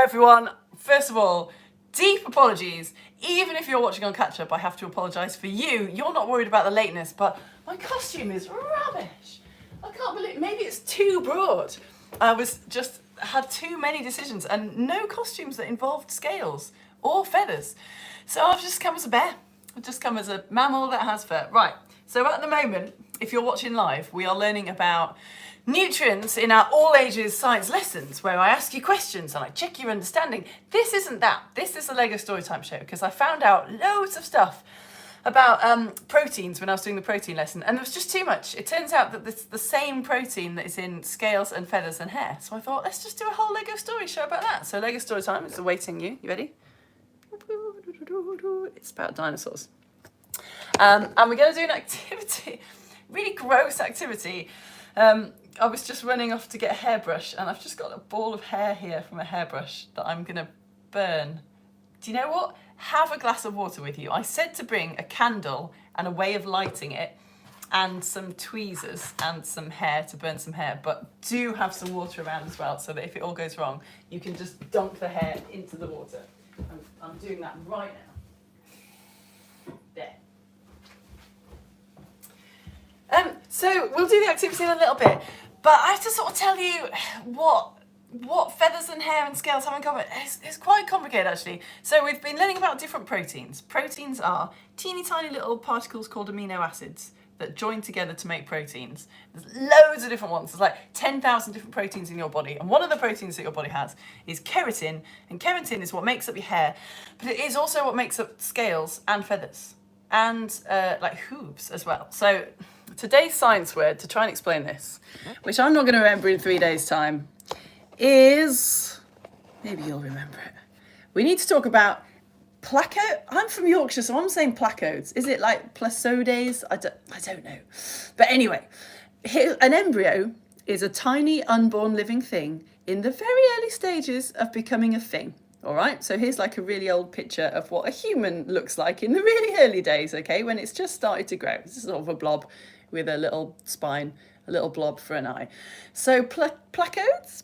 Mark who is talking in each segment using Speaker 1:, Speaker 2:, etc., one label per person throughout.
Speaker 1: everyone. First of all, deep apologies. Even if you're watching on catch up, I have to apologise for you. You're not worried about the lateness, but my costume is rubbish. I can't believe, maybe it's too broad. I had too many decisions and no costumes that involved scales or feathers. So I've just come as a bear. I've just come as a mammal that has fur. Right, so at the moment, if you're watching live, we are learning about nutrients in our all ages science lessons where I ask you questions and I check your understanding. This isn't that. This is a Lego Storytime show because I found out loads of stuff about proteins when I was doing the protein lesson, and there was just too much. It turns out that it's the same protein that is in scales and feathers and hair. So I thought, let's just do a whole Lego story show about that. So Lego Storytime is awaiting you. You ready? It's about dinosaurs. And we're going to do an activity, really gross activity. I was just running off to get a hairbrush and I've just got a ball of hair here from a hairbrush that I'm going to burn. Do you know what? Have a glass of water with you. I said to bring a candle and a way of lighting it and some tweezers and some hair to burn some hair, but do have some water around as well so that if it all goes wrong, you can just dunk the hair into the water. I'm doing that right now. There. So we'll do the activity in a little bit, but I have to sort of tell you what feathers and hair and scales have in common. It's quite complicated actually. So we've been learning about different proteins. Proteins are teeny tiny little particles called amino acids that join together to make proteins. There's loads of different ones. There's like 10,000 different proteins in your body, and one of the proteins that your body has is keratin, and keratin is what makes up your hair, but it is also what makes up scales and feathers, and like hooves as well. So today's science word to try and explain this, which I'm not going to remember in 3 days' time, is, maybe you'll remember it. We need to talk about placode. I'm from Yorkshire, so I'm saying placodes. Is it like placodes? I don't know. But anyway, an embryo is a tiny unborn living thing in the very early stages of becoming a thing. All right, so here's like a really old picture of what a human looks like in the really early days, okay, when it's just started to grow. This is sort of a blob with a little spine, a little blob for an eye. So placodes,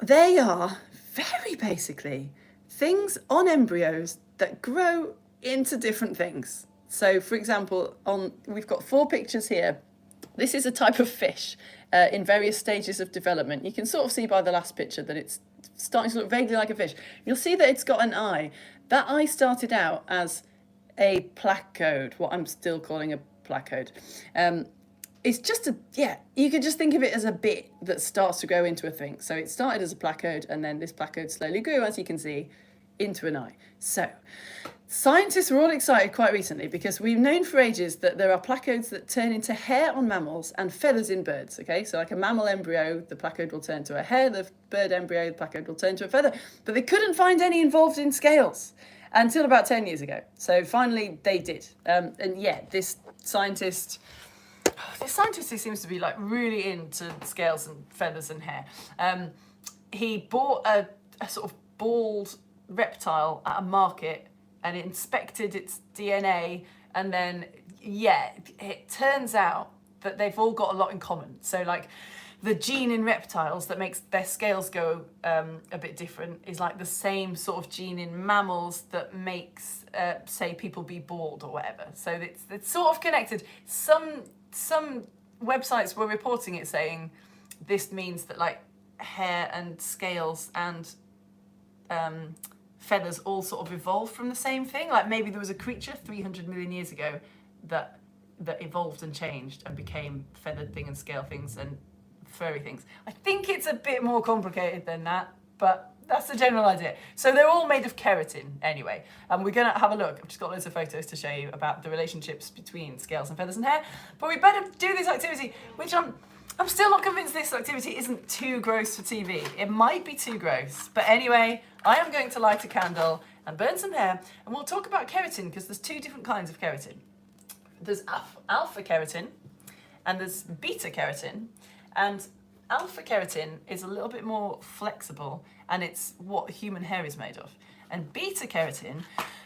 Speaker 1: they are very basically things on embryos that grow into different things. So for example, we've got 4 pictures here. This is a type of fish in various stages of development. You can sort of see by the last picture that it's starting to look vaguely like a fish. You'll see that it's got an eye. That eye started out as a placode, what I'm still calling a placode. It's just you could just think of it as a bit that starts to grow into a thing. So it started as a placode, and then this placode slowly grew, as you can see, into an eye. So scientists were all excited quite recently because we've known for ages that there are placodes that turn into hair on mammals and feathers in birds, okay? So like a mammal embryo, the placode will turn to a hair, the bird embryo, the placode will turn to a feather. But they couldn't find any involved in scales until about 10 years ago. So finally they did. And yeah, this scientist who seems to be like really into scales and feathers and hair. He bought a sort of bald reptile at a market and inspected its DNA, and then it turns out that they've all got a lot in common. So like the gene in reptiles that makes their scales go a bit different is like the same sort of gene in mammals that makes say people be bald or whatever. So it's sort of connected. Some websites were reporting it saying this means that like hair and scales and feathers all sort of evolved from the same thing. Like maybe there was a creature 300 million years ago that evolved and changed and became feathered thing and scale things and furry things. I think it's a bit more complicated than that, but that's the general idea. So they're all made of keratin anyway. And we're going to have a look. I've just got loads of photos to show you about the relationships between scales and feathers and hair. But we better do this activity, which I'm still not convinced this activity isn't too gross for TV. It might be too gross. But anyway, I am going to light a candle and burn some hair. And we'll talk about keratin because there's 2 different kinds of keratin. There's alpha keratin and there's beta keratin. And alpha keratin is a little bit more flexible, and it's what human hair is made of. And beta keratin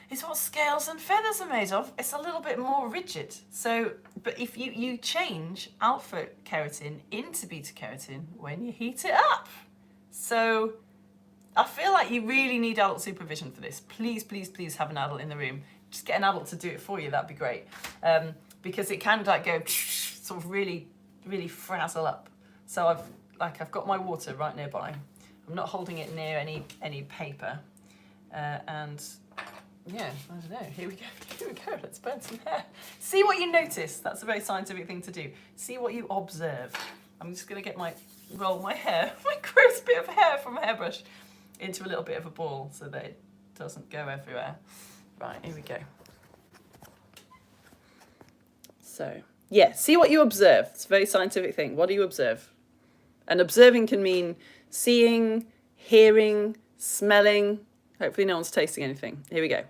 Speaker 1: is what scales and feathers are made of. It's a little bit more rigid. So, but if you change alpha keratin into beta keratin when you heat it up. So I feel like you really need adult supervision for this. Please, please, please have an adult in the room. Just get an adult to do it for you. That'd be great. Because it can like go sort of really, really frazzle up. So I've got my water right nearby. I'm not holding it near any paper. And yeah, I don't know. Here we go. Let's burn some hair. See what you notice. That's a very scientific thing to do. See what you observe. I'm just going to roll my hair, my gross bit of hair from a hairbrush into a little bit of a ball so that it doesn't go everywhere. Right, here we go. So, yeah, see what you observe. It's a very scientific thing. What do you observe? And observing can mean seeing, hearing, smelling. Hopefully no one's tasting anything. Here we go.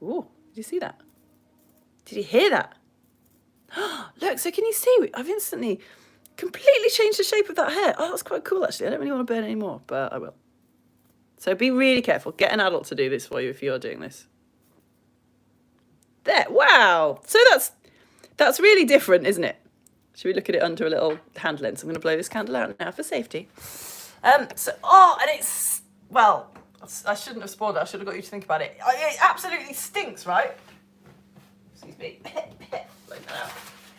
Speaker 1: Ooh, did you see that? Did you hear that? Look, so can you see? I've instantly completely changed the shape of that hair. Oh, that's quite cool, actually. I don't really want to burn anymore, but I will. So be really careful. Get an adult to do this for you if you're doing this. There, wow. So that's really different, isn't it? Should we look at it under a little hand lens? I'm going to blow this candle out now for safety. And it's, well, I shouldn't have spoiled it. I should have got you to think about it. It absolutely stinks, right? Excuse me. Blow that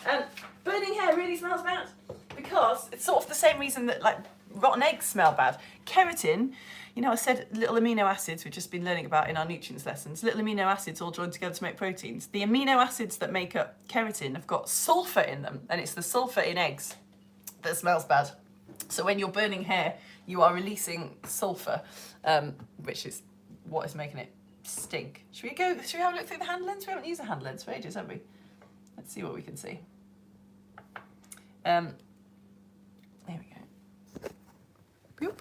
Speaker 1: out. Burning hair really smells bad because it's sort of the same reason that like rotten eggs smell bad. Keratin, you know, I said little amino acids we've just been learning about in our nutrients lessons. Little amino acids all joined together to make proteins. The amino acids that make up keratin have got sulfur in them, and it's the sulfur in eggs that smells bad. So when you're burning hair, you are releasing sulfur, which is what is making it stink. Should we have a look through the hand lens? We haven't used a hand lens for ages, have we? Let's see what we can see. There we go. Boop.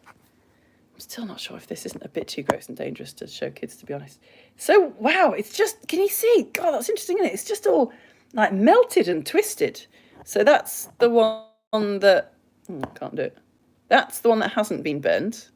Speaker 1: I'm still not sure if this isn't a bit too gross and dangerous to show kids, to be honest. So, wow, it's just, can you see? God, that's interesting, isn't it? It's just all like melted and twisted. So that's the one that, can't do it. That's the one that hasn't been burned.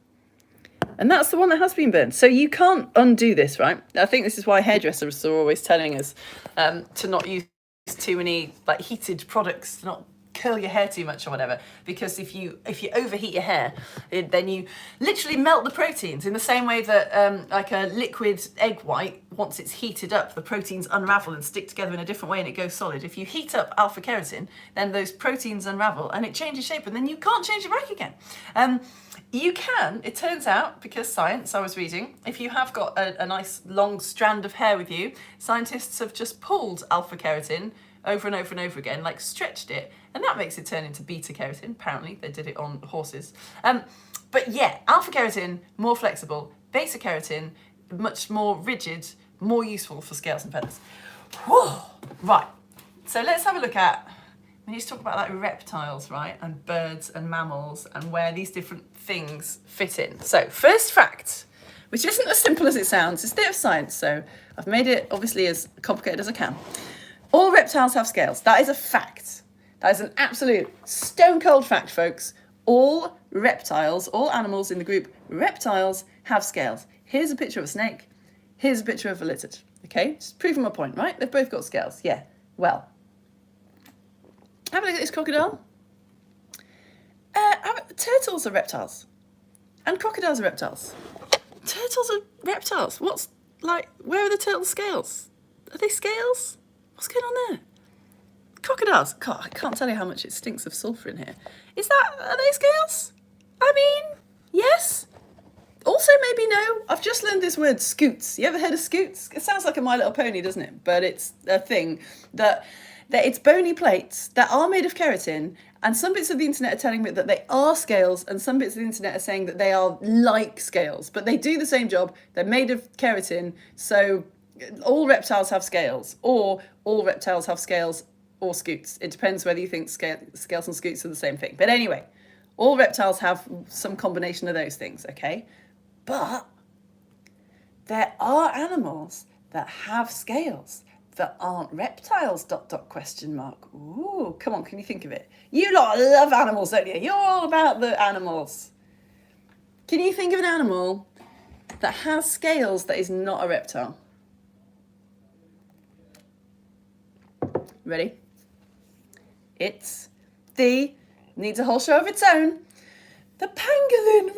Speaker 1: And that's the one that has been burned. So you can't undo this, right? I think this is why hairdressers are always telling us to not use too many like heated products, to not curl your hair too much or whatever, because if you overheat your hair, then you literally melt the proteins in the same way that like a liquid egg white, once it's heated up, the proteins unravel and stick together in a different way and it goes solid. If you heat up alpha keratin, then those proteins unravel and it changes shape, and then you can't change it back again. You can, it turns out, because science, I was reading, if you have got a nice long strand of hair with you, scientists have just pulled alpha keratin over and over and over again, like stretched it, and that makes it turn into beta keratin. Apparently, they did it on horses. But yeah, alpha keratin, more flexible, beta keratin, much more rigid, more useful for scales and feathers. Whew. Right, so let's have a look at, we need to talk about like reptiles, right, and birds and mammals and where these different things fit in. So first fact, which isn't as simple as it sounds, it's a bit of science, so I've made it obviously as complicated as I can. All reptiles have scales. That is a fact. That is an absolute stone cold fact, folks. All reptiles, all animals in the group reptiles have scales. Here's a picture of a snake. Here's a picture of a lizard. Okay, just proving my point, right? They've both got scales. Yeah, well. Have a look at this crocodile. Turtles are reptiles. And crocodiles are reptiles. Turtles are reptiles. What's, like, where are the turtle scales? Are they scales? What's going on there? Crocodiles. God, I can't tell you how much it stinks of sulfur in here. Are they scales? I mean, yes. Also, maybe no. I've just learned this word, scoots. You ever heard of scoots? It sounds like a My Little Pony, doesn't it? But it's a thing that it's bony plates that are made of keratin, and some bits of the internet are telling me that they are scales, and some bits of the internet are saying that they are like scales, but they do the same job. They're made of keratin, so all reptiles have scales, or all reptiles have scales or scoots. It depends whether you think scales and scoots are the same thing. But anyway, all reptiles have some combination of those things, okay? But there are animals that have scales that aren't reptiles, ... Ooh, come on, can you think of it? You lot love animals, don't you? You're all about the animals. Can you think of an animal that has scales that is not a reptile? Ready? It's the needs a whole show of its own. The pangolin,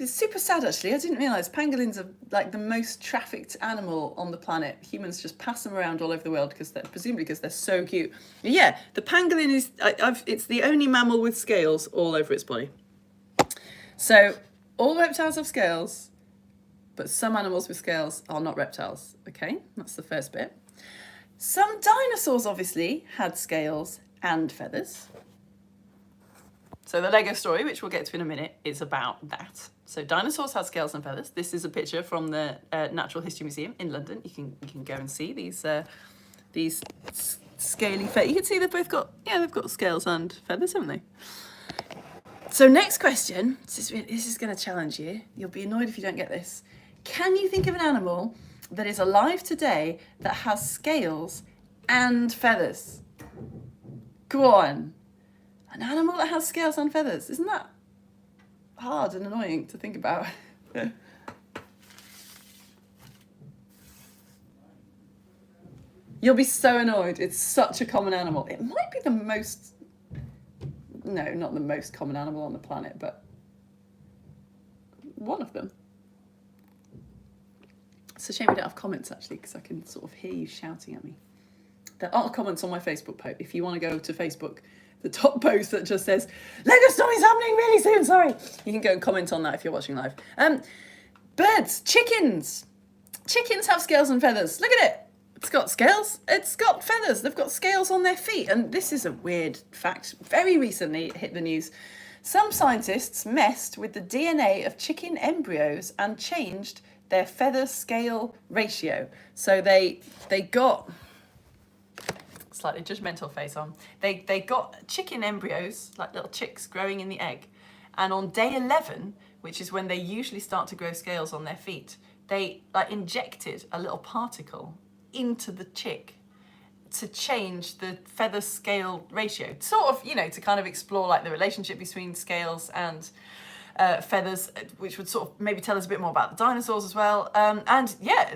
Speaker 1: it's super sad actually. I didn't realise pangolins are like the most trafficked animal on the planet. Humans just pass them around all over the world presumably because they're so cute. Yeah, the pangolin is, it's the only mammal with scales all over its body. So all reptiles have scales, but some animals with scales are not reptiles. Okay, that's the first bit. Some dinosaurs obviously had scales and feathers. So the Lego story, which we'll get to in a minute, is about that. So dinosaurs had scales and feathers. This is a picture from the Natural History Museum in London. You can go and see these scaly feathers. You can see they've got scales and feathers, haven't they? So next question. This is going to challenge you. You'll be annoyed if you don't get this. Can you think of an animal that is alive today that has scales and feathers? Go on. An animal that has scales and feathers. Isn't that hard and annoying to think about? You'll be so annoyed. It's such a common animal. It might be the most... No, not the most common animal on the planet, but one of them. It's a shame we don't have comments, actually, because I can sort of hear you shouting at me. There are comments on my Facebook post. If you want to go to Facebook, the top post that just says, Lego story's happening really soon, sorry. You can go and comment on that if you're watching live. Birds, chickens. Chickens have scales and feathers. Look at it. It's got scales, it's got feathers. They've got scales on their feet. And this is a weird fact. Very recently it hit the news. Some scientists messed with the DNA of chicken embryos and changed their feather-scale ratio. So they got... slightly judgmental face on. They got chicken embryos, like little chicks growing in the egg, and on day 11, which is when they usually start to grow scales on their feet, they injected a little particle into the chick to change the feather scale ratio, sort of, to kind of explore like the relationship between scales and feathers, which would sort of maybe tell us a bit more about the dinosaurs as well. And yeah,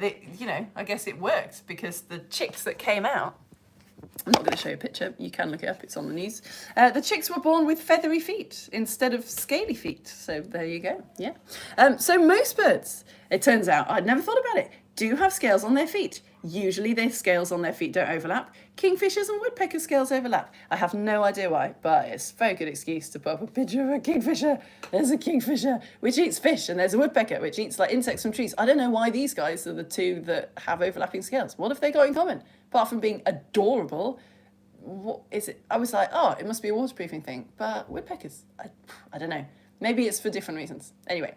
Speaker 1: I guess it worked because the chicks that came out, I'm not going to show you a picture. You can look it up. It's on the news. The chicks were born with feathery feet instead of scaly feet. So there you go. Yeah. So most birds, it turns out, I'd never thought about it, do have scales on their feet. Usually the scales on their feet don't overlap. Kingfishers and woodpecker scales overlap. I have no idea why, but it's a very good excuse to put up a picture of a kingfisher. There's a kingfisher which eats fish, and there's a woodpecker which eats like insects from trees. I don't know why these guys are the two that have overlapping scales. What have they got in common? Apart from being adorable, what is it? I was like, oh, it must be a waterproofing thing. But woodpeckers, I don't know. Maybe it's for different reasons. Anyway,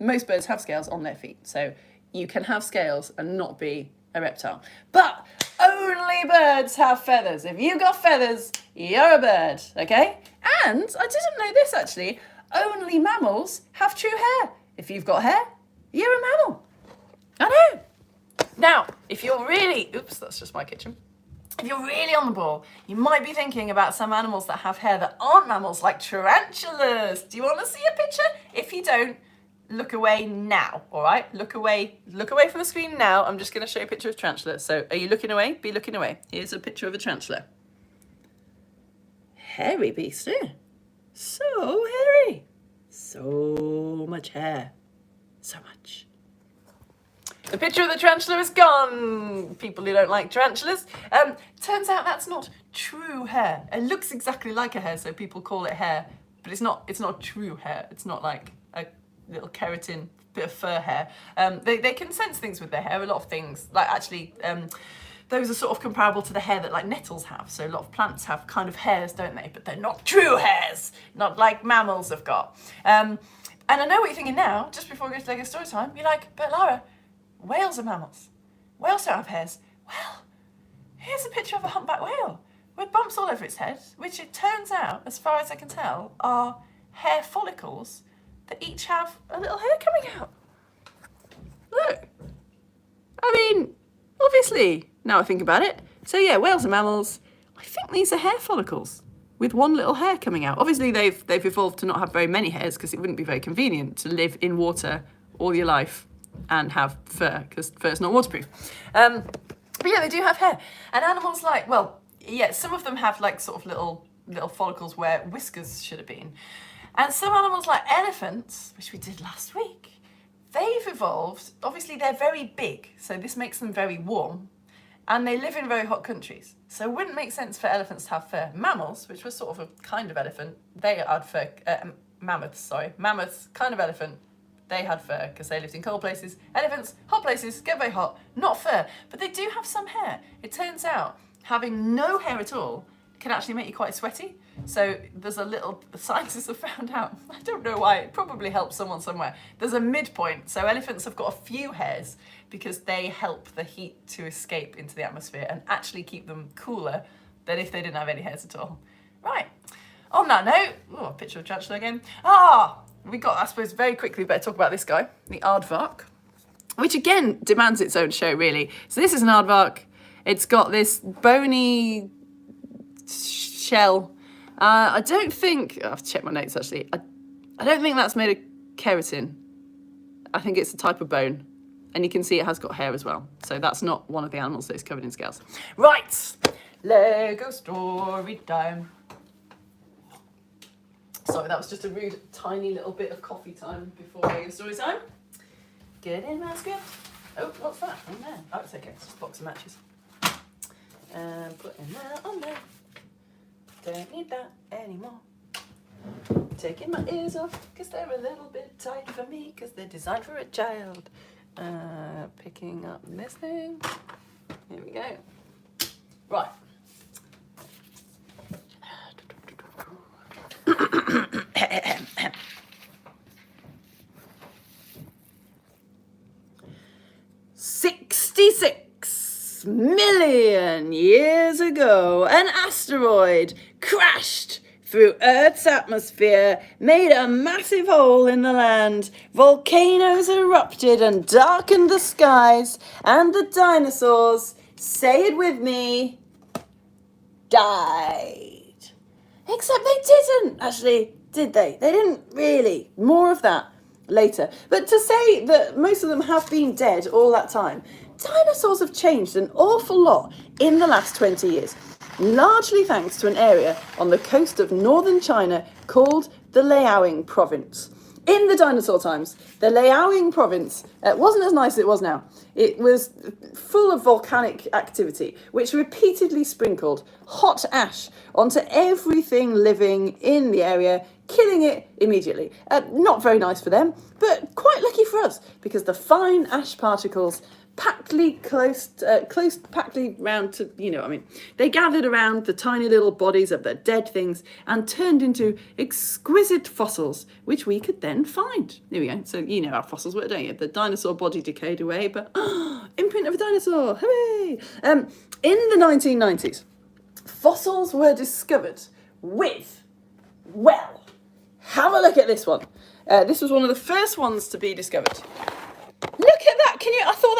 Speaker 1: most birds have scales on their feet. So you can have scales and not be a reptile. But only birds have feathers. If you've got feathers, you're a bird, okay? And I didn't know this actually. Only mammals have true hair. If you've got hair, you're a mammal. I know. Now, if you're really, oops, that's just my kitchen. If you're really on the ball, you might be thinking about some animals that have hair that aren't mammals, like tarantulas. Do you want to see a picture? If you don't, look away now, all right? Look away from the screen now. I'm just going to show you a picture of tarantula. So are you looking away? Be looking away. Here's a picture of a tarantula. Hairy beast, eh? So hairy. So much hair. So much. The picture of the tarantula is gone. People who don't like tarantulas. Turns out that's not true hair. It looks exactly like a hair, so people call it hair, but it's not true hair. It's not like a little keratin bit of fur hair. They can sense things with their hair, a lot of things. Like actually, those are sort of comparable to the hair that like nettles have. So a lot of plants have kind of hairs, don't they? But they're not true hairs, not like mammals have got. And I know what you're thinking now, just before we go to Lego story time, you're like, but Lara, whales are mammals. Whales don't have hairs. Well, here's a picture of a humpback whale with bumps all over its head, which it turns out, as far as I can tell, are hair follicles that each have a little hair coming out. Look. I mean, obviously, now I think about it. So yeah, whales are mammals. I think these are hair follicles with one little hair coming out. Obviously, they've evolved to not have very many hairs because it wouldn't be very convenient to live in water all your life and have fur, because fur's not waterproof. But yeah, they do have hair. And animals like, well, yeah, some of them have like sort of little little follicles where whiskers should have been. And some animals like elephants, which we did last week, they've evolved. Obviously, they're very big, so this makes them very warm, and they live in very hot countries. So it wouldn't make sense for elephants to have fur. Mammals, which was sort of a kind of elephant, they had fur. Mammoths, kind of elephant, they had fur because they lived in cold places. Elephants, hot places, get very hot, not fur. But they do have some hair. It turns out having no hair at all can actually make you quite sweaty. So there's a little, scientists have found out, I don't know why, it probably helps someone somewhere. There's a midpoint. So elephants have got a few hairs because they help the heat to escape into the atmosphere and actually keep them cooler than if they didn't have any hairs at all. Right, on that note, a picture of Chancellor again. We got, I suppose, very quickly, better talk about this guy, the aardvark, which again demands its own show, really. So this is an aardvark. It's got this bony shell. I don't think, I have to check my notes actually, I don't think that's made of keratin. I think it's a type of bone. And you can see it has got hair as well. So that's not one of the animals that is covered in scales. Right, Lego story time. Sorry, that was just a rude, tiny little bit of coffee time before Lego story time. Get in, my script. Oh, what's that? Oh, no. Oh, it's okay. It's just a box of matches. Putting that on there. Don't need that anymore. Taking my ears off because they're a little bit tight for me because they're designed for a child. Picking up this thing. Here we go. Right. $66 million years ago, an asteroid crashed through Earth's atmosphere, made a massive hole in the land, volcanoes erupted and darkened the skies, and the dinosaurs, say it with me, died. Except they didn't, actually, did they? They didn't really. More of that later. But to say that most of them have been dead all that time, dinosaurs have changed an awful lot in the last 20 years. Largely thanks to an area on the coast of northern China called the Liaoning province. In the dinosaur times, the Liaoning province wasn't as nice as it was now. It was full of volcanic activity, which repeatedly sprinkled hot ash onto everything living in the area, killing it immediately. Not very nice for them, but quite lucky for us, because the fine ash particles packedly round to, you know what I mean. They gathered around the tiny little bodies of the dead things and turned into exquisite fossils, which we could then find. There we go. So you know how fossils work, don't you? The dinosaur body decayed away, but imprint of a dinosaur, hooray! In the 1990s, fossils were discovered with, well, have a look at this one. This was one of the first ones to be discovered. Look at that! Can you? I thought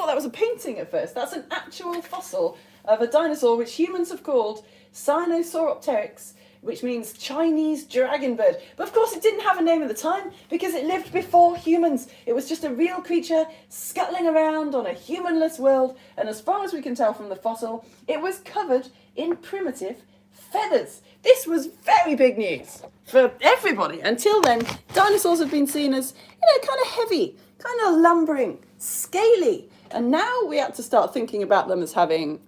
Speaker 1: that was a painting at first. That's an actual fossil of a dinosaur which humans have called Sinosauropteryx, which means Chinese dragon bird. But of course, it didn't have a name at the time because it lived before humans. It was just a real creature scuttling around on a humanless world. And as far as we can tell from the fossil, it was covered in primitive feathers. This was very big news for everybody. Until then, dinosaurs have been seen as, kind of heavy, kind of lumbering, scaly. And now we have to start thinking about them as having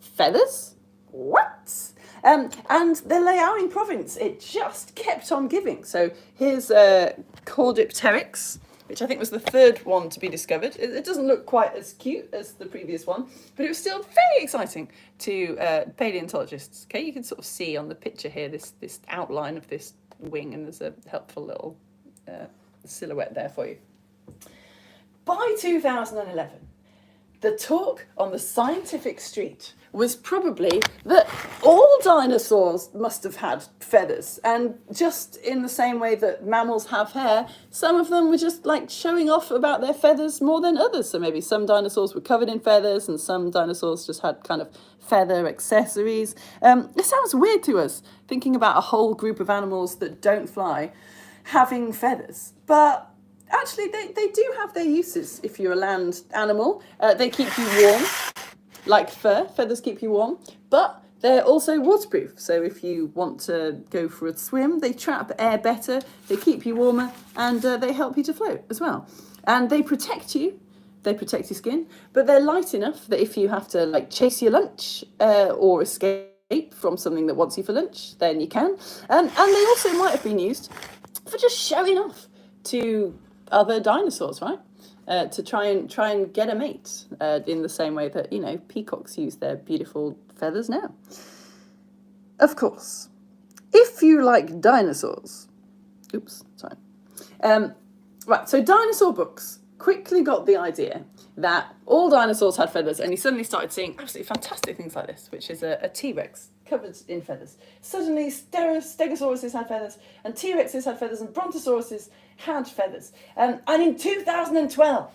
Speaker 1: feathers? What? And the Liaoning province, it just kept on giving. So here's Caudipteryx, which I think was the third one to be discovered. It doesn't look quite as cute as the previous one, but it was still very exciting to paleontologists. Okay, you can sort of see on the picture here this outline of this wing, and there's a helpful little silhouette there for you. By 2011, the talk on the scientific street was probably that all dinosaurs must have had feathers, and just in the same way that mammals have hair, some of them were just like showing off about their feathers more than others. So maybe some dinosaurs were covered in feathers and some dinosaurs just had kind of feather accessories. It sounds weird to us, thinking about a whole group of animals that don't fly having feathers, but actually they do have their uses. If you're a land animal, they keep you warm. Like fur, feathers keep you warm, but They're also waterproof, so if you want to go for a swim, they trap air better, they keep you warmer, and they help you to float as well. And they protect you. They protect your skin, but they're light enough that if you have to like chase your lunch or escape from something that wants you for lunch, then you can. And they also might have been used for just showing off to other dinosaurs, right? To try and get a mate in the same way that, you know, peacocks use their beautiful feathers now. Of course, if you like dinosaurs, right, so dinosaur books quickly got the idea that all dinosaurs had feathers, and you suddenly started seeing absolutely fantastic things like this, which is a T-Rex covered in feathers. Suddenly Stegosauruses had feathers, and T-Rexes had feathers, and Brontosauruses had feathers. And in 2012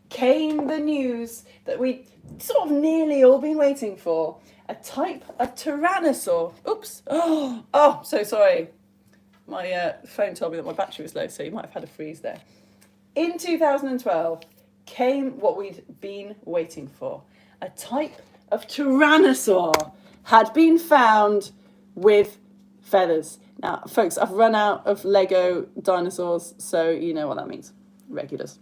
Speaker 1: came the news that we sort of nearly all been waiting for, a type of Tyrannosaur. So sorry. My phone told me that my battery was low, so you might have had a freeze there. In 2012 came what we'd been waiting for. A type of Tyrannosaur had been found with feathers. Now, folks, I've run out of Lego dinosaurs, so you know what that means. Regulars.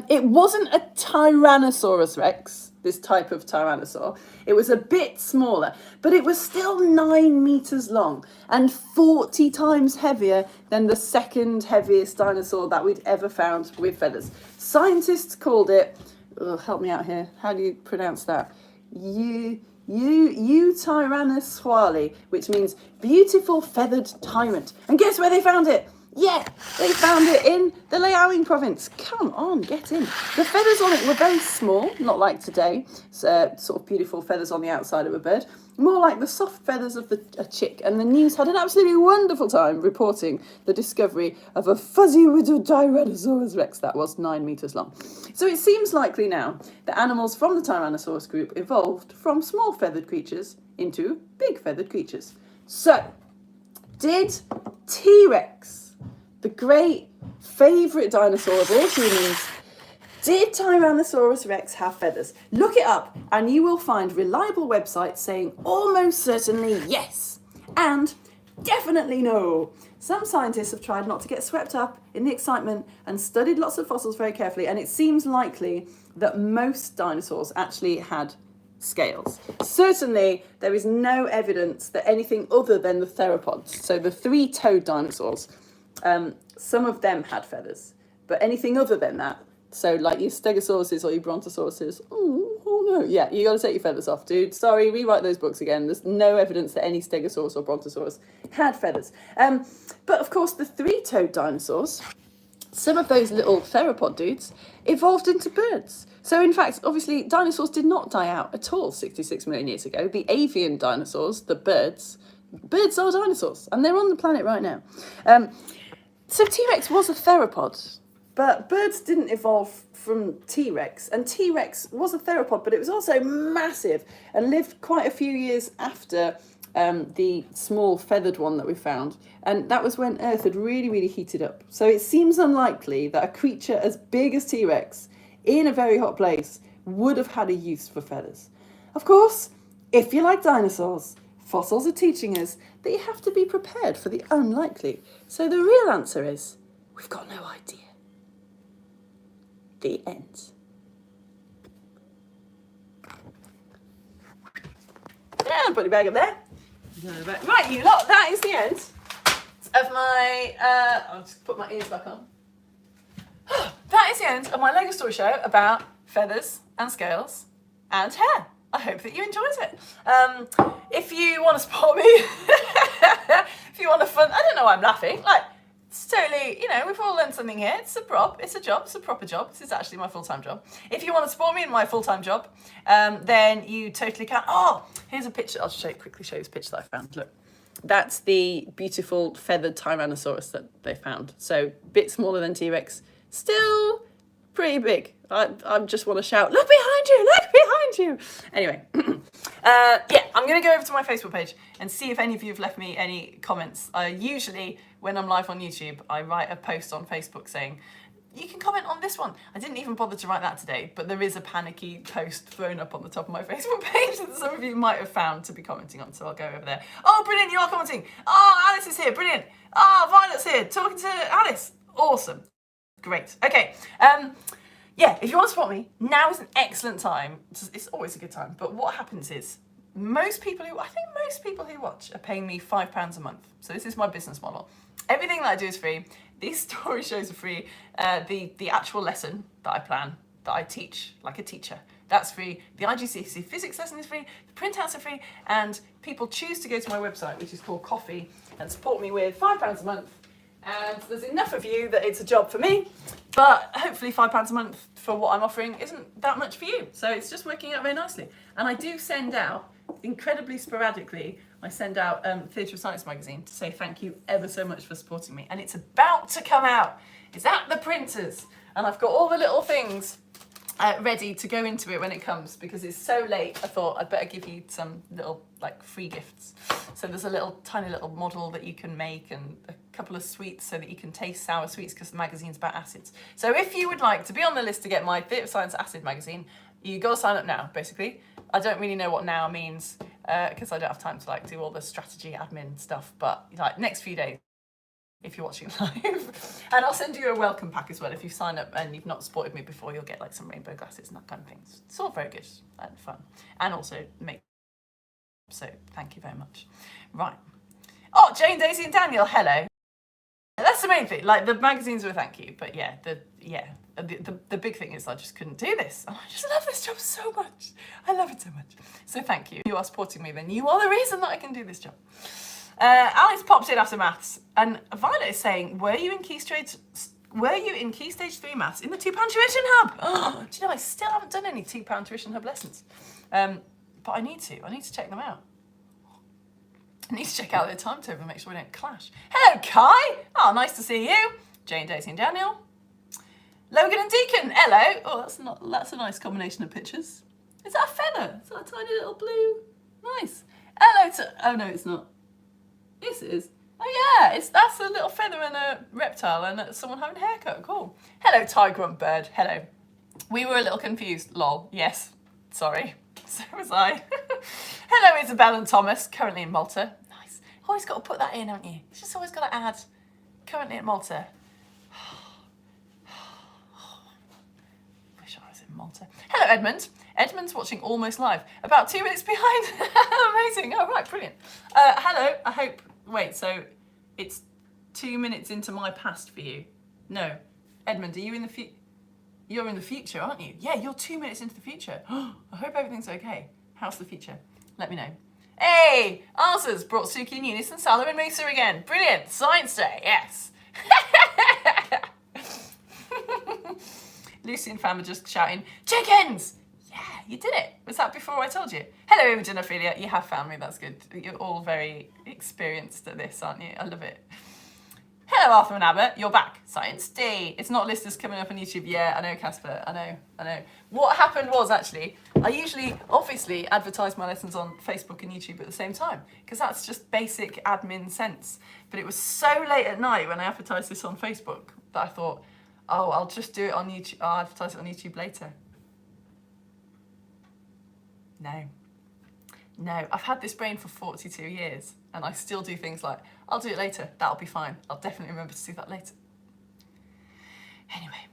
Speaker 1: It wasn't a Tyrannosaurus Rex, this type of Tyrannosaur. It was a bit smaller, but it was still 9 meters long and 40 times heavier than the second heaviest dinosaur that we'd ever found with feathers. Scientists called it, help me out here, how do you pronounce that? Tyrannosaurus, which means beautiful feathered tyrant. And guess where they found it? Yeah, they found it in the Liaoning province. Come on, get in. The feathers on it were very small, not like today, sort of beautiful feathers on the outside of a bird, more like the soft feathers of a chick. And the news had an absolutely wonderful time reporting the discovery of a fuzzy little Tyrannosaurus Rex that was 9 meters long. So it seems likely now that animals from the Tyrannosaurus group evolved from small feathered creatures into big feathered creatures. So, did T-Rex, the great favourite dinosaur of all humans, did Tyrannosaurus Rex have feathers? Look it up and you will find reliable websites saying almost certainly yes and definitely no. Some scientists have tried not to get swept up in the excitement and studied lots of fossils very carefully, and it seems likely that most dinosaurs actually had scales. Certainly there is no evidence that anything other than the theropods, so the 3-toed dinosaurs, some of them had feathers, but anything other than that, so like your Stegosauruses or your Brontosauruses, oh no, yeah, you got to take your feathers off, dude. Sorry, rewrite those books again. There's no evidence that any Stegosaurus or Brontosaurus had feathers. But of course, the 3-toed dinosaurs, some of those little theropod dudes, evolved into birds. So in fact, obviously, dinosaurs did not die out at all 66 million years ago. The avian dinosaurs, the birds are dinosaurs, and they're on the planet right now. So T-Rex was a theropod, but birds didn't evolve from T-Rex, and T-Rex was a theropod, but it was also massive and lived quite a few years after the small feathered one that we found, and that was when Earth had really, really heated up. So it seems unlikely that a creature as big as T-Rex in a very hot place would have had a use for feathers. Of course, if you like dinosaurs, fossils are teaching us that you have to be prepared for the unlikely. So the real answer is, we've got no idea. The end. Yeah, put your bag up there. Right, you lot, that is the end of my, I'll just put my ears back on. That is the end of my Lego story show about feathers and scales and hair. I hope that you enjoyed it. If you want to support me, if you want a fun, I don't know why I'm laughing, like, it's totally, we've all learned something here. It's a prop, it's a job, it's a proper job. This is actually my full-time job. If you want to support me in my full-time job, then you totally can. Oh, here's a picture. I'll quickly show you this picture that I found. Look, that's the beautiful feathered Tyrannosaurus that they found. So, a bit smaller than T-Rex, still pretty big. I just want to shout, look behind you, look behind you. Anyway, I'm going to go over to my Facebook page and see if any of you have left me any comments. Usually, when I'm live on YouTube, I write a post on Facebook saying, you can comment on this one. I didn't even bother to write that today, but there is a panicky post thrown up on the top of my Facebook page that some of you might have found to be commenting on, so I'll go over there. Oh, brilliant, you are commenting. Oh, Alice is here, brilliant. Oh, Violet's here, talking to Alice. Awesome. Great. Okay. Yeah, if you want to support me, now is an excellent time. It's always a good time, but what happens is, I think most people who watch are paying me £5 a month. So this is my business model. Everything that I do is free. These story shows are free. The actual lesson that I plan, that I teach like a teacher, that's free. The IGCSE physics lesson is free. The printouts are free. And people choose to go to my website, which is called Coffee, and support me with £5 a month. And there's enough of you that it's a job for me, but hopefully £5 a month for what I'm offering isn't that much for you. So it's just working out very nicely. And I do send out, incredibly sporadically, I send out Theatre of Science magazine to say thank you ever so much for supporting me. And it's about to come out. It's at the printers. And I've got all the little things ready to go into it when it comes, because it's so late. I thought I'd better give you some little like free gifts. So there's a little tiny little model that you can make, and a couple of sweets so that you can taste sour sweets, because the magazine's about acids. So if you would like to be on the list to get my Theatre of Science acid magazine, you go sign up now, basically. I don't really know what now means, because I don't have time to like do all the strategy admin stuff, but like next few days, if you're watching live. And I'll send you a welcome pack as well. If you sign up and you've not supported me before, you'll get like some rainbow glasses and that kind of thing. It's all very good and fun. And also make, so thank you very much. Right. Oh, Jane, Daisy and Daniel, hello. That's the main thing. Like the magazines were thank you, but yeah, the big thing is I just couldn't do this. I just love this job so much. I love it so much. So thank you. If you are supporting me, then you are the reason that I can do this job. Alice popped in after maths, and Violet is saying, were you in Key Stage 3 maths in the £2 tuition hub? Oh, do you know, I still haven't done any £2 tuition hub lessons. But I need to check them out. I need to check out their timetable and make sure we don't clash. Hello, Kai. Oh, nice to see you. Jane, Daisy and Daniel. Logan and Deacon, hello. Oh, that's a nice combination of pictures. Is that a feather? Is that a tiny little blue? Nice. Hello to, oh no, it's not. Yes, it is. Oh yeah, that's a little feather and a reptile and someone having a haircut. Cool. Hello, tiger and bird. Hello. We were a little confused. Lol. Yes. Sorry. So was I. Hello, Isabel and Thomas. Currently in Malta. Nice. Always got to put that in, haven't you? It's just always got to add. Currently in Malta. Wish I was in Malta. Hello, Edmund. Edmund's watching almost live. About 2 minutes behind. Amazing. Oh, right. Brilliant. Hello. I hope. Wait, so it's 2 minutes into my past for you? No. Edmund, are you in the future? You're in the future, aren't you? Yeah, you're 2 minutes into the future. I hope everything's okay. How's the future? Let me know. Hey! Answers brought Suki and Eunice and Salah and Musa again. Brilliant. Science Day, yes. Lucy and Fam are just shouting, chickens! Yeah, you did it. Was that before I told you? Hello, Imogen and Ophelia. You have found me. That's good. You're all very experienced at this, aren't you? I love it. Hello, Arthur and Abbott. You're back. Science Day. It's not listed as coming up on YouTube. Yeah, I know, Casper. I know. What happened was, actually, I usually, obviously, advertise my lessons on Facebook and YouTube at the same time, because that's just basic admin sense. But it was so late at night when I advertised this on Facebook that I thought, oh, I'll just do it on YouTube. I'll advertise it on YouTube later. No, I've had this brain for 42 years and I still do things like, I'll do it later, that'll be fine. I'll definitely remember to do that later. Anyway.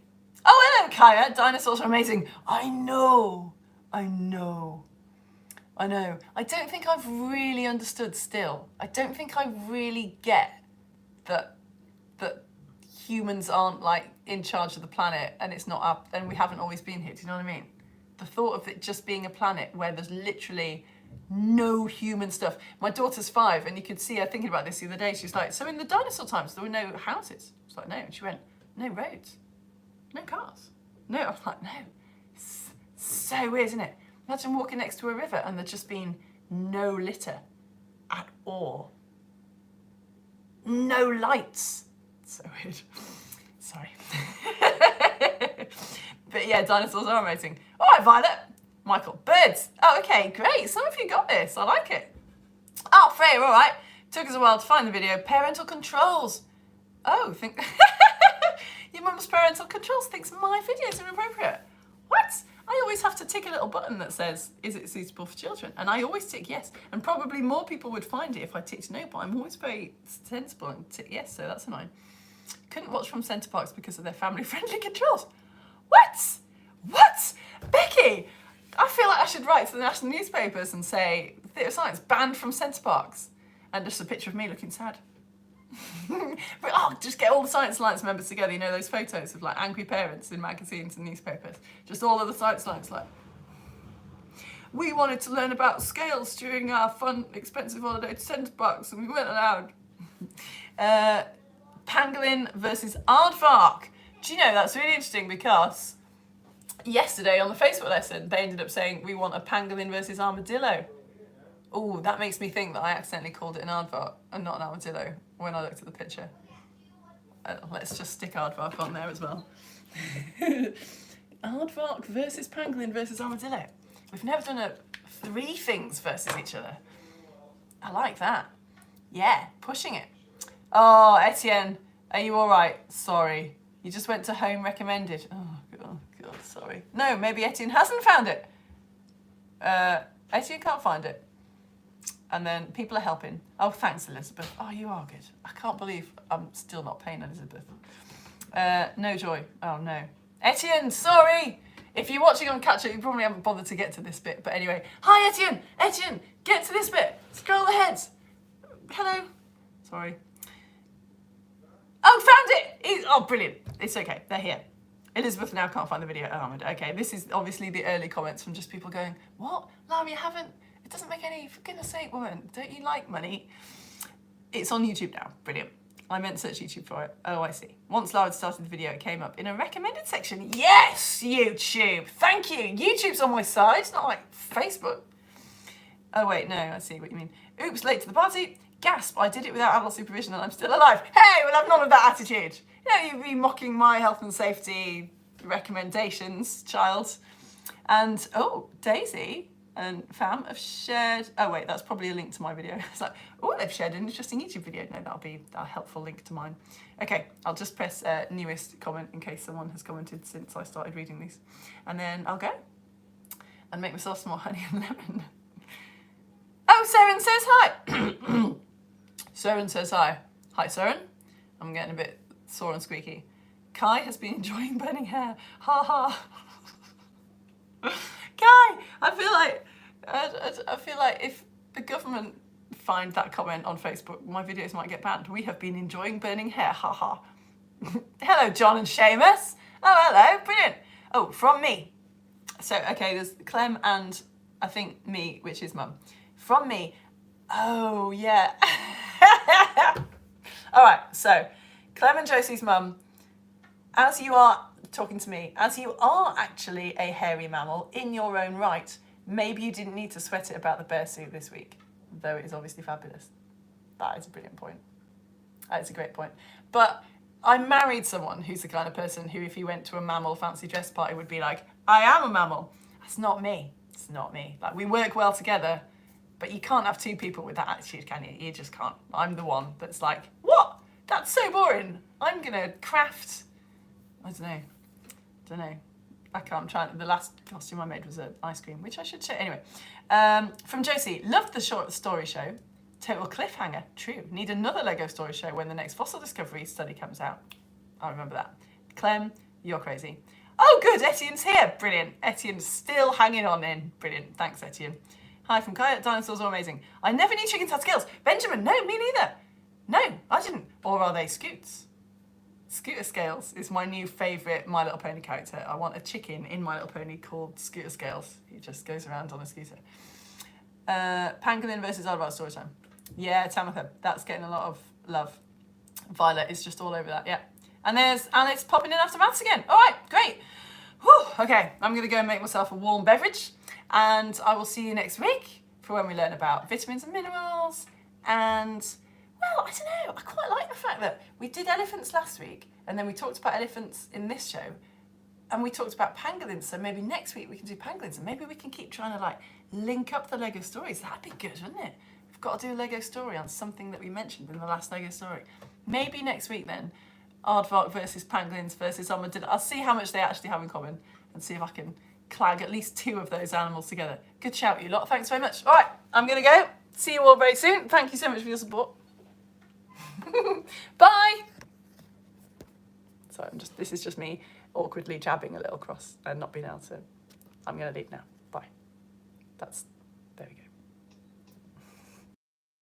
Speaker 1: Oh, hello, Kaya. Dinosaurs are amazing. I know. I don't think I've really understood still. I don't think I really get that humans aren't like in charge of the planet and it's not up and we haven't always been here. Do you know what I mean? The thought of it just being a planet where there's literally no human stuff. My daughter's 5 and you could see her thinking about this the other day. She was like, so in the dinosaur times, there were no houses? I was like, no. And she went, no roads, no cars. No, I was like, no. It's so weird, isn't it? Imagine walking next to a river and there just being no litter at all. No lights. So weird. Sorry. But yeah, dinosaurs are amazing. All right, Violet. Michael, birds. Oh, okay, great. Some of you got this. I like it. Oh, Freya, all right. Took us a while to find the video. Parental controls. Oh, Your mum's parental controls thinks my videos are inappropriate. What? I always have to tick a little button that says, is it suitable for children? And I always tick yes. And probably more people would find it if I ticked no, but I'm always very sensible and tick yes, so that's annoying. Couldn't watch from Centre Parks because of their family-friendly controls. What? What? Becky, I feel like I should write to the national newspapers and say, theatre science banned from Centre Parks. And just a picture of me looking sad. But just get all the Science Alliance members together, you know, those photos of like angry parents in magazines and newspapers. Just all of the Science Alliance like, we wanted to learn about scales during our fun, expensive holiday to Centre Parks and we weren't allowed. Pangolin versus aardvark. Do you know, that's really interesting because yesterday on the Facebook lesson, they ended up saying we want a pangolin versus armadillo. Oh, that makes me think that I accidentally called it an aardvark and not an armadillo when I looked at the picture. Let's just stick aardvark on there as well. Aardvark versus pangolin versus armadillo. We've never done a 3 things versus each other. I like that. Yeah, pushing it. Oh, Etienne, are you all right? Sorry. You just went to home recommended. Oh, God, sorry. No, maybe Etienne hasn't found it. Etienne can't find it. And then people are helping. Oh, thanks, Elizabeth. Oh, you are good. I can't believe I'm still not paying Elizabeth. No joy. Oh, no. Etienne, sorry. If you're watching on Catch Up, you probably haven't bothered to get to this bit. But anyway, hi, Etienne. Etienne, get to this bit. Scroll ahead. Hello. Sorry. Oh, found it. Oh, brilliant. It's okay. They're here. Elizabeth now can't find the video. Oh, okay. This is obviously the early comments from just people going, what? Lam, you haven't... It doesn't make any, for goodness sake, woman, don't you like money? It's on YouTube now, brilliant. I meant search YouTube for it. Oh, I see. Once Lara had started the video, it came up in a recommended section. Yes, YouTube, thank you. YouTube's on my side, it's not like Facebook. Oh wait, no, I see what you mean. Oops, late to the party. Gasp, I did it without adult supervision and I'm still alive. Hey, well, I've none of that attitude. You know, you'd be mocking my health and safety recommendations, child. And, oh, Daisy and Fam have shared, oh wait, that's probably a link to my video. It's like, oh, they've shared an interesting YouTube video. No, that'll be a helpful link to mine. Okay, I'll just press newest comment in case someone has commented since I started reading these. And then I'll go and make myself some more honey and lemon. Oh, Seren says hi. Seren says hi. Hi, Seren. I'm getting a bit sore and squeaky. Kai has been enjoying burning hair. Ha ha. Kai, I feel like if the government find that comment on Facebook, my videos might get banned. We have been enjoying burning hair, haha. Hello, John and Seamus. Oh, hello, brilliant. Oh, from me. So, okay, there's Clem and I think me, which is mum. From me. Oh, yeah. All right, so Clem and Josie's mum, as you are talking to me, as you are actually a hairy mammal in your own right, maybe you didn't need to sweat it about the bear suit this week, though it is obviously fabulous. That is a brilliant point. That is a great point. But I married someone who's the kind of person who, if he went to a mammal fancy dress party, would be like, I am a mammal. That's not me. It's not me. Like, we work well together, but you can't have 2 people with that attitude, can you? You just can't. I'm the one that's like, what? That's so boring. I'm gonna craft, I don't know. I can't, I'm trying, the last costume I made was an ice cream, which I should show. Anyway, from Josie, loved the short story show. Total cliffhanger, true. Need another Lego story show when the next fossil discovery study comes out. I remember that. Clem, you're crazy. Oh, good, Etienne's here. Brilliant. Etienne's still hanging on in. Brilliant. Thanks, Etienne. Hi from Kaya. Dinosaurs are amazing. I never knew chickens had scales. Benjamin, no, me neither. No, I didn't. Or are they scoots? Scooter Scales is my new favourite My Little Pony character. I want a chicken in My Little Pony called Scooter Scales. He just goes around on a scooter. Pangolin versus Aardvark story time. Yeah, Tamatha, that's getting a lot of love. Violet is just all over that, yeah. And there's Alex popping in after maths again. All right, great. Whew, okay, I'm going to go and make myself a warm beverage. And I will see you next week for when we learn about vitamins and minerals and... Well, I don't know, I quite like the fact that we did elephants last week and then we talked about elephants in this show and we talked about pangolins, so maybe next week we can do pangolins and maybe we can keep trying to like link up the Lego stories. That'd be good, wouldn't it? We've got to do a Lego story on something that we mentioned in the last Lego story. Maybe next week then aardvark versus pangolins versus armadillo. I'll see how much they actually have in common and see if I can clag at least 2 of those animals together. Good shout, you lot. Thanks very much. All right, I'm going to go. See you all very soon. Thank you so much for your support. Bye. Sorry, this is just me awkwardly jabbing a little across and not being able to. I'm going to leave now. Bye. That's